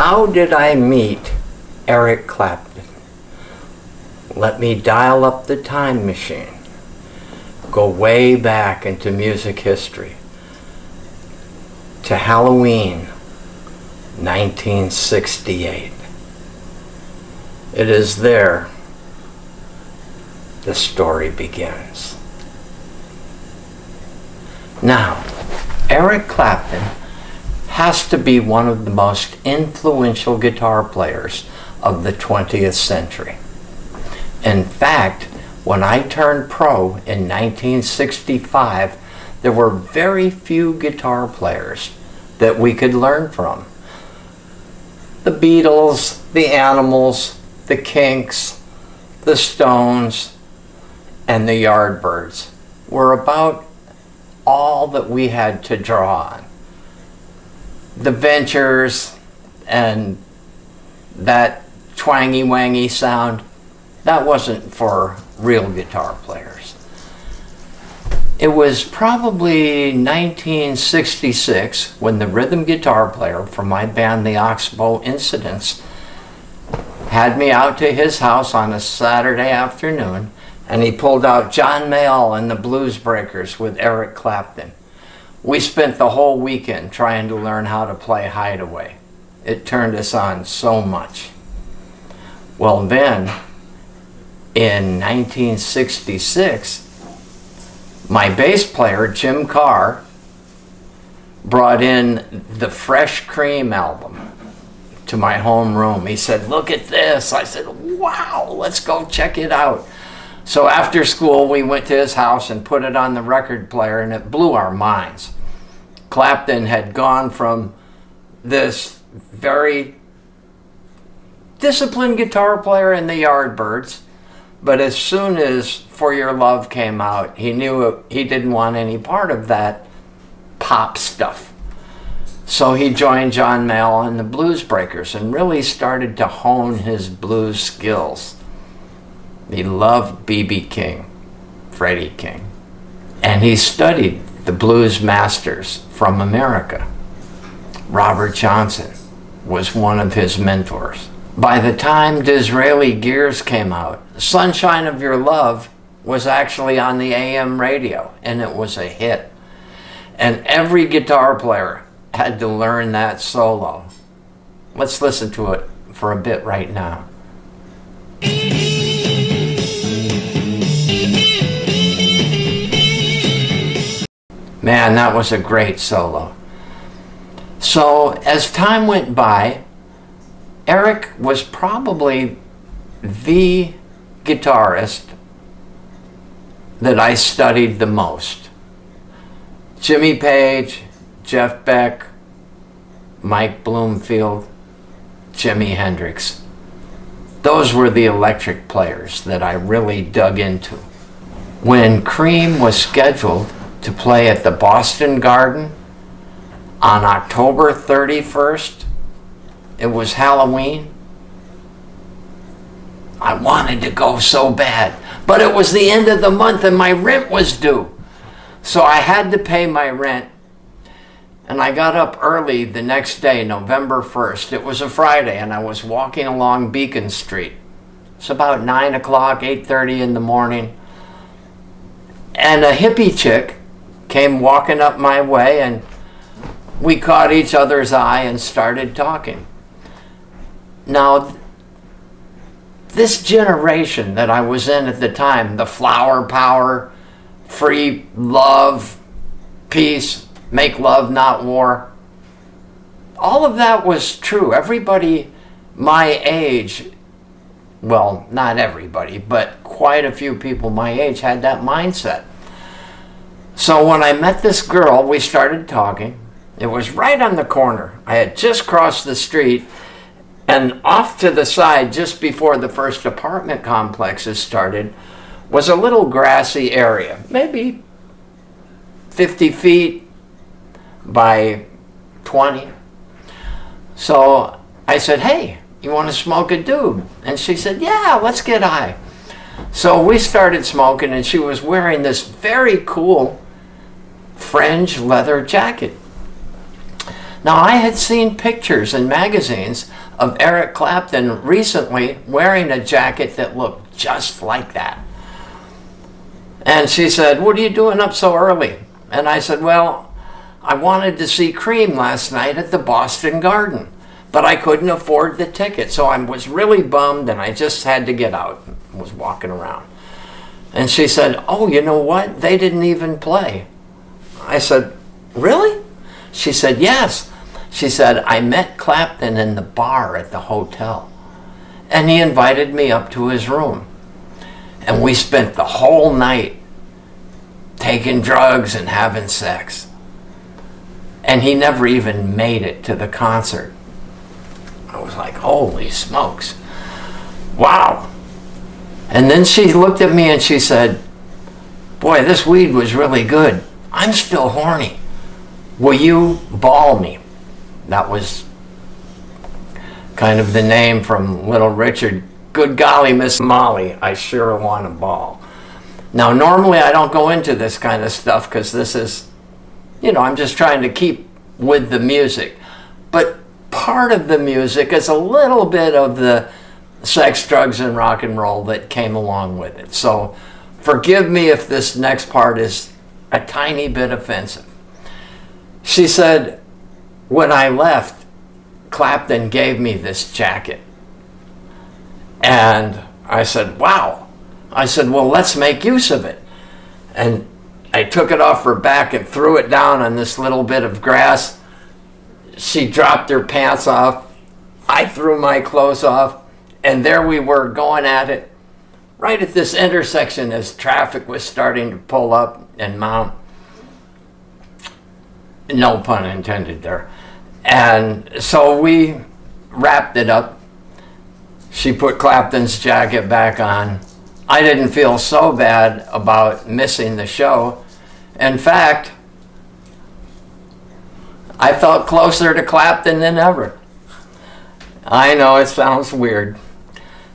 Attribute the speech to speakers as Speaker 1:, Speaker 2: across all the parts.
Speaker 1: How did I meet Eric Clapton? Let me dial up the time machine. Go way back into music history. To Halloween, 1968. It is there the story begins. Now, Eric Clapton has to be one of the most influential guitar players of the 20th century. In fact, when I turned pro in 1965, there were very few guitar players that we could learn from. The Beatles, the Animals, the Kinks, the Stones, and the Yardbirds were about all that we had to draw on. The Ventures and that twangy-wangy sound, that wasn't for real guitar players. It was probably 1966 when the rhythm guitar player from my band, the Oxbow Incidents, had me out to his house on a Saturday afternoon, and he pulled out John Mayall and the Blues Breakers with Eric Clapton. We spent the whole weekend trying to learn how to play Hideaway. It turned us on so much. Well then, in 1966, my bass player, Jim Carr, brought in the Fresh Cream album to my home room. He said, "Look at this." I said, "Wow, let's go check it out." So after school, we went to his house and put it on the record player, and it blew our minds. Clapton had gone from this very disciplined guitar player in the Yardbirds, but as soon as For Your Love came out, he knew he didn't want any part of that pop stuff. So he joined John Mayall and the Blues Breakers and really started to hone his blues skills. He loved B.B. King, Freddie King, and he studied the blues masters from America. Robert Johnson was one of his mentors. By the time Disraeli Gears came out, Sunshine of Your Love was actually on the AM radio, and it was a hit. And every guitar player had to learn that solo. Let's listen to it for a bit right now. Man, that was a great solo. So as time went by, Eric was probably the guitarist that I studied the most. Jimmy Page, Jeff Beck, Mike Bloomfield, Jimi Hendrix. Those were the electric players that I really dug into. When Cream was scheduled to play at the Boston Garden on October 31st, it was Halloween, I wanted to go so bad, but it was the end of the month and my rent was due. So I had to pay my rent, and I got up early the next day, November 1st. It was a Friday, and I was walking along Beacon Street. It's about 9 o'clock, 8:30 in the morning, and a hippie chick came walking up my way, and we caught each other's eye and started talking. Now, this generation that I was in at the time, the flower power, free love, peace, make love, not war, all of that was true. Everybody my age, well, not everybody, but quite a few people my age had that mindset. So when I met this girl, we started talking. It was right on the corner. I had just crossed the street, and off to the side, just before the first apartment complexes started, was a little grassy area, maybe 50 feet by 20. So I said, "Hey, you want to smoke a doob?" And she said, "Yeah, let's get high." So we started smoking, and she was wearing this very cool fringe leather jacket. Now, I had seen pictures in magazines of Eric Clapton recently wearing a jacket that looked just like that. And she said, "What are you doing up so early?" And I said, "Well, I wanted to see Cream last night at the Boston Garden, but I couldn't afford the ticket, so I was really bummed, and I just had to get out." I was walking around. And she said, "Oh, you know what? They didn't even play." I said, "Really?" She said, "Yes." She said, "I met Clapton in the bar at the hotel, and he invited me up to his room. And we spent the whole night taking drugs and having sex. And he never even made it to the concert." I was like, holy smokes. Wow. And then she looked at me and she said, "Boy, this weed was really good. I'm still horny. Will you ball me?" That was kind of the name from Little Richard. "Good golly, Miss Molly, I sure want a ball." Now, normally I don't go into this kind of stuff because this is, I'm just trying to keep with the music. But part of the music is a little bit of the sex, drugs, and rock and roll that came along with it. So forgive me if this next part is a tiny bit offensive. She said, "When I left, Clapton gave me this jacket." And I said, "Wow." I said, "Well, let's make use of it." And I took it off her back and threw it down on this little bit of grass. She dropped her pants off. I threw my clothes off. And there we were going at it right at this intersection as traffic was starting to pull up and mount. No pun intended there. And so we wrapped it up. She put Clapton's jacket back on. I didn't feel so bad about missing the show. In fact, I felt closer to Clapton than ever. I know it sounds weird.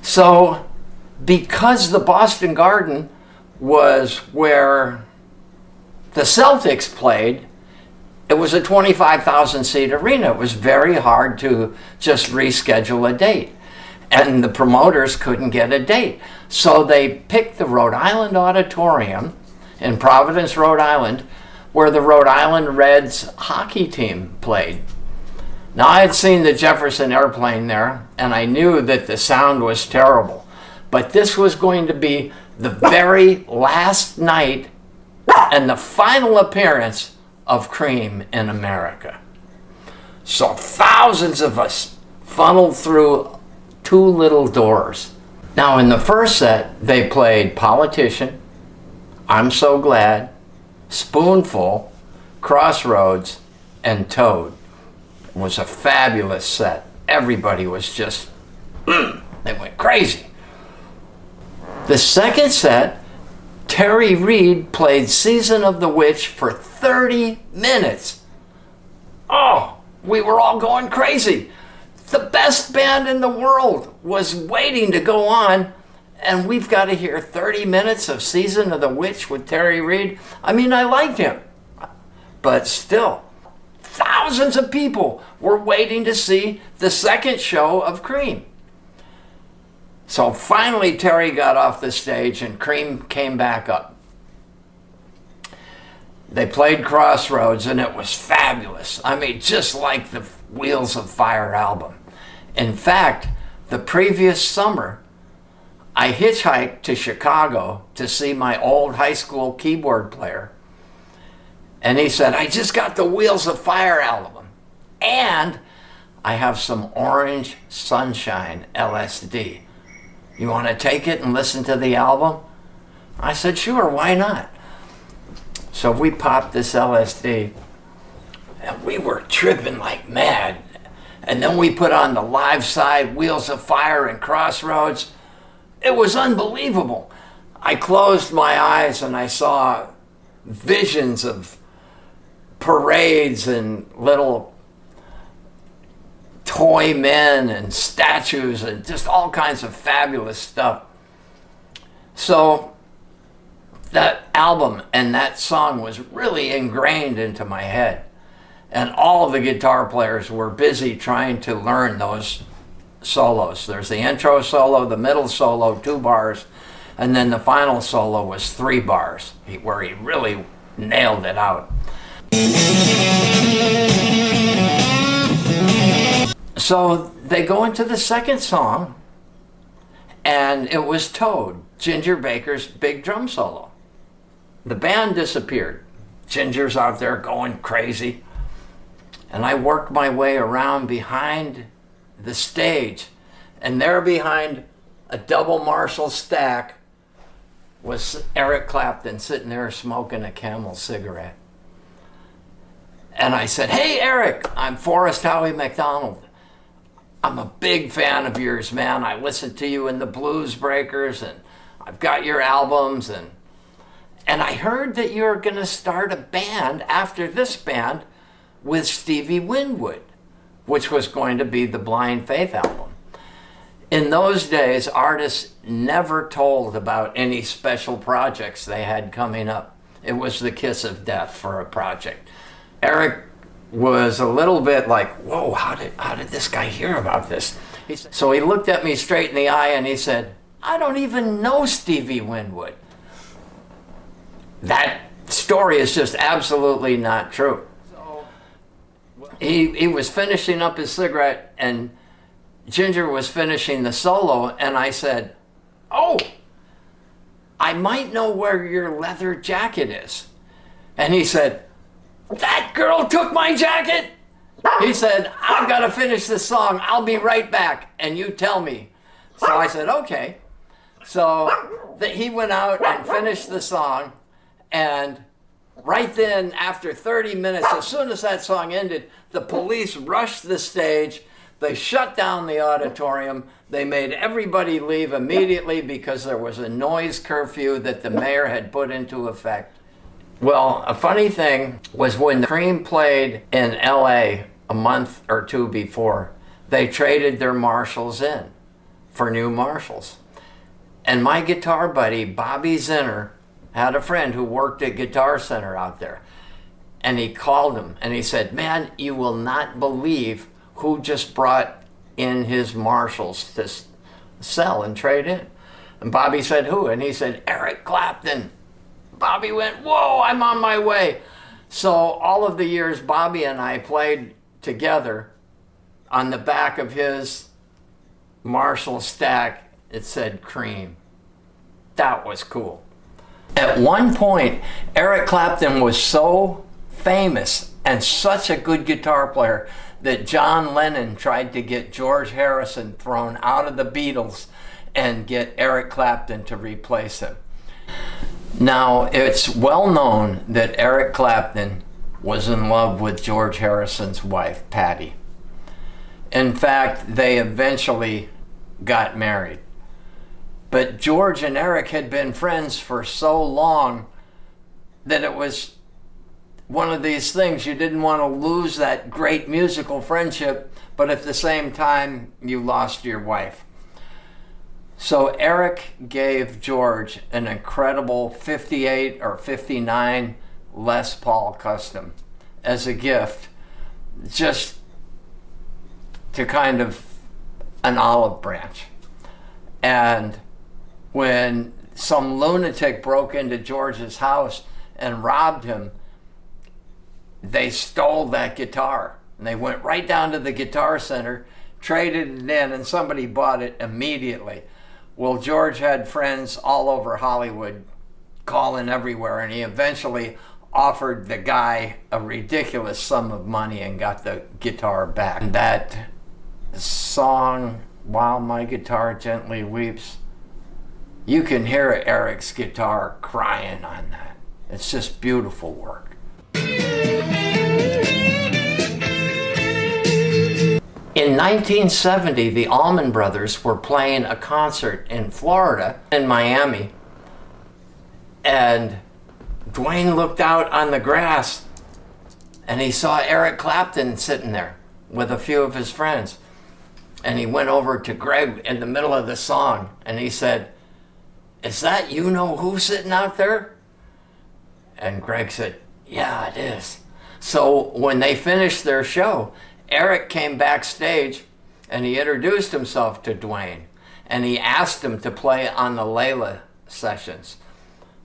Speaker 1: So, because the Boston Garden was where the Celtics played, it was a 25,000 seat arena. It was very hard to just reschedule a date. And the promoters couldn't get a date. So they picked the Rhode Island Auditorium in Providence, Rhode Island, where the Rhode Island Reds hockey team played. Now, I had seen the Jefferson Airplane there, and I knew that the sound was terrible. But this was going to be the very last night and the final appearance of Cream in America. So thousands of us funneled through two little doors. Now, in the first set, they played Politician, I'm So Glad, Spoonful, Crossroads, and Toad. It was a fabulous set. Everybody was just, they went crazy. The second set, Terry Reid played Season of the Witch for 30 minutes. Oh, we were all going crazy. The best band in the world was waiting to go on, and we've got to hear 30 minutes of Season of the Witch with Terry Reid. I mean, I liked him, but still, thousands of people were waiting to see the second show of Cream. So finally, Terry got off the stage and Cream came back up. They played Crossroads and it was fabulous. I mean, just like the Wheels of Fire album. In fact, the previous summer, I hitchhiked to Chicago to see my old high school keyboard player. And he said, I just got the Wheels of Fire album. And I have some Orange Sunshine LSD. You want to take it and listen to the album? I said, sure, why not? So we popped this LSD, and we were tripping like mad. And then we put on the live side, Wheels of Fire and Crossroads. It was unbelievable. I closed my eyes and I saw visions of parades and little toy men and statues and just all kinds of fabulous stuff. So that album and that song was really ingrained into my head. And all the guitar players were busy trying to learn those solos. There's the intro solo, the middle solo, 2 bars, and then the final solo was 3 bars, where he really nailed it out. So they go into the second song, and it was Toad, Ginger Baker's big drum solo. The band disappeared. Ginger's out there going crazy. And I worked my way around behind the stage, and there behind a double Marshall stack was Eric Clapton sitting there smoking a Camel cigarette. And I said, "Hey Eric, I'm Forrest Howie McDonald. I'm a big fan of yours, man. I listened to you in the Blues Breakers, and I've got your albums, and I heard that you're gonna start a band after this band with Stevie Winwood, which was going to be the Blind Faith album." In those days, artists never told about any special projects they had coming up. It was the kiss of death for a project. Eric was a little bit like, "Whoa, how did this guy hear about this?" So he looked at me straight in the eye and he said, "I don't even know Stevie Winwood." That story is just absolutely not true. He was finishing up his cigarette, and Ginger was finishing the solo, and I said, "Oh, I might know where your leather jacket is." And he said, "That girl took my jacket?" He said, "I've got to finish this song. I'll be right back, and you tell me." So I said, "Okay." So he went out and finished the song, and right then, after 30 minutes, as soon as that song ended, the police rushed the stage. They shut down the auditorium. They made everybody leave immediately because there was a noise curfew that the mayor had put into effect. Well, a funny thing was when Cream played in LA a month or 2 before, they traded their Marshalls in for new Marshalls. And my guitar buddy, Bobby Zinner, had a friend who worked at Guitar Center out there. And he called him and he said, "Man, you will not believe who just brought in his Marshalls to sell and trade in." And Bobby said, "Who?" And he said, "Eric Clapton." Bobby went, "Whoa, I'm on my way." So all of the years Bobby and I played together, on the back of his Marshall stack, it said Cream. That was cool. At one point, Eric Clapton was so famous and such a good guitar player that John Lennon tried to get George Harrison thrown out of the Beatles and get Eric Clapton to replace him. Now, it's well known that Eric Clapton was in love with George Harrison's wife, Patti. In fact, they eventually got married. But George and Eric had been friends for so long that it was one of these things. You didn't want to lose that great musical friendship, but at the same time, you lost your wife. So Eric gave George an incredible 58 or 59 Les Paul Custom as a gift, just to kind of an olive branch. And when some lunatic broke into George's house and robbed him, they stole that guitar. And they went right down to the Guitar Center, traded it in, and somebody bought it immediately. Well, George had friends all over Hollywood calling everywhere, and he eventually offered the guy a ridiculous sum of money and got the guitar back. And that song, "While My Guitar Gently Weeps," you can hear Eric's guitar crying on that. It's just beautiful work. In 1970, the Allman Brothers were playing a concert in Florida, in Miami, and Dwayne looked out on the grass and he saw Eric Clapton sitting there with a few of his friends. And he went over to Greg in the middle of the song and he said, "Is that you-know-who sitting out there?" And Greg said, "Yeah, it is." So when they finished their show, Eric came backstage and he introduced himself to Dwayne and he asked him to play on the Layla sessions.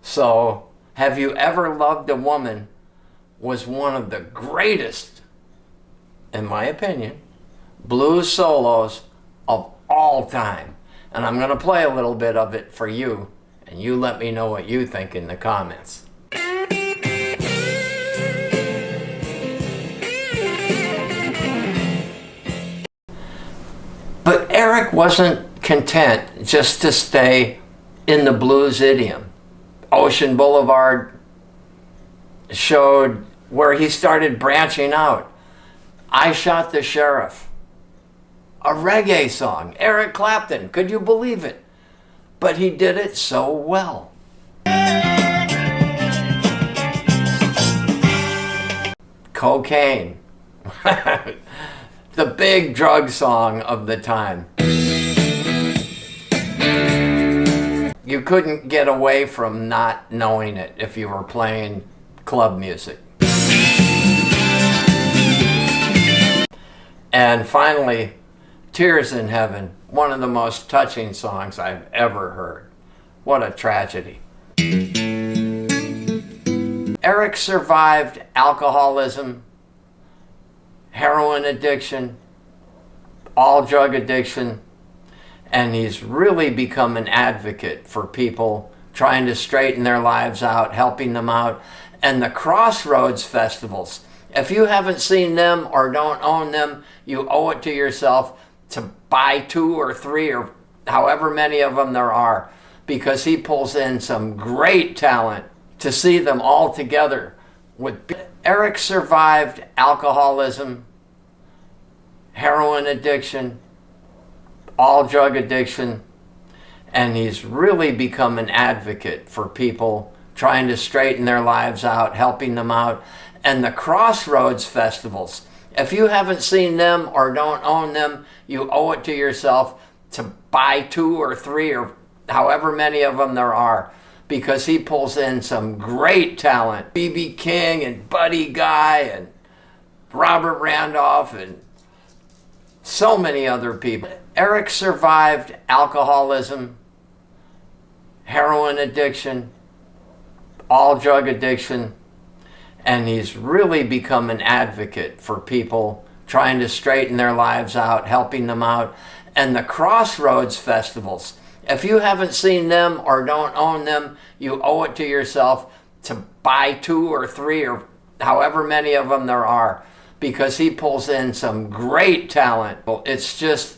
Speaker 1: So Have You Ever Loved a Woman was one of the greatest, in my opinion, blues solos of all time. And I'm going to play a little bit of it for you, and you let me know what you think in the comments. But Eric wasn't content just to stay in the blues idiom. Ocean Boulevard showed where he started branching out. I Shot the Sheriff, a reggae song. Eric Clapton, could you believe it? But he did it so well. Cocaine, the big drug song of the time. You couldn't get away from not knowing it if you were playing club music. And finally, Tears in Heaven, one of the most touching songs I've ever heard. What a tragedy. Eric survived alcoholism, heroin addiction, all drug addiction, and he's really become an advocate for people trying to straighten their lives out, helping them out. And the Crossroads festivals, if you haven't seen them or don't own them, you owe it to yourself to buy 2 or 3 or however many of them there are, because he pulls in some great talent to see them all together. Eric survived alcoholism, heroin addiction, all drug addiction, and he's really become an advocate for people trying to straighten their lives out, helping them out. And the Crossroads festivals, if you haven't seen them or don't own them, you owe it to yourself to buy 2 or 3 or however many of them there are, because he pulls in some great talent. B.B. King and Buddy Guy and Robert Randolph and so many other people. Eric survived alcoholism, heroin addiction, all drug addiction, and he's really become an advocate for people trying to straighten their lives out, helping them out. And the Crossroads festivals, if you haven't seen them or don't own them, you owe it to yourself to buy 2 or 3 or however many of them there are, because he pulls in some great talent. It's just,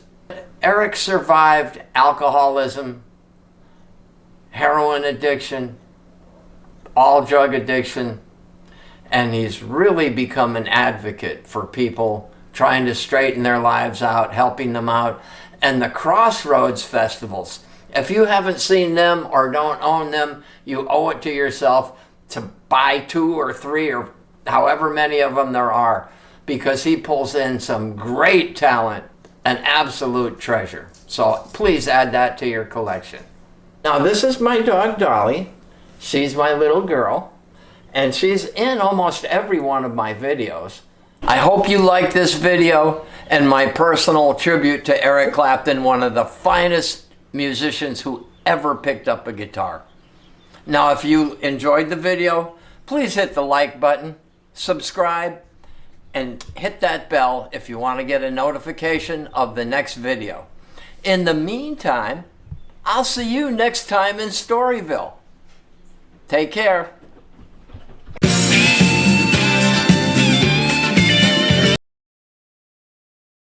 Speaker 1: Eric survived alcoholism, heroin addiction, all drug addiction, and he's really become an advocate for people trying to straighten their lives out, helping them out. And the Crossroads festivals, if you haven't seen them or don't own them, you owe it to yourself to buy 2 or 3 or however many of them there are, because he pulls in some great talent, an absolute treasure. So please add that to your collection. Now this is my dog Dolly. She's my little girl, and she's in almost every one of my videos. I hope you like this video and my personal tribute to Eric Clapton, one of the finest musicians who ever picked up a guitar. Now, if you enjoyed the video, please hit the like button, subscribe, and hit that bell if you want to get a notification of the next video. In the meantime, I'll see you next time in Storyville. Take care.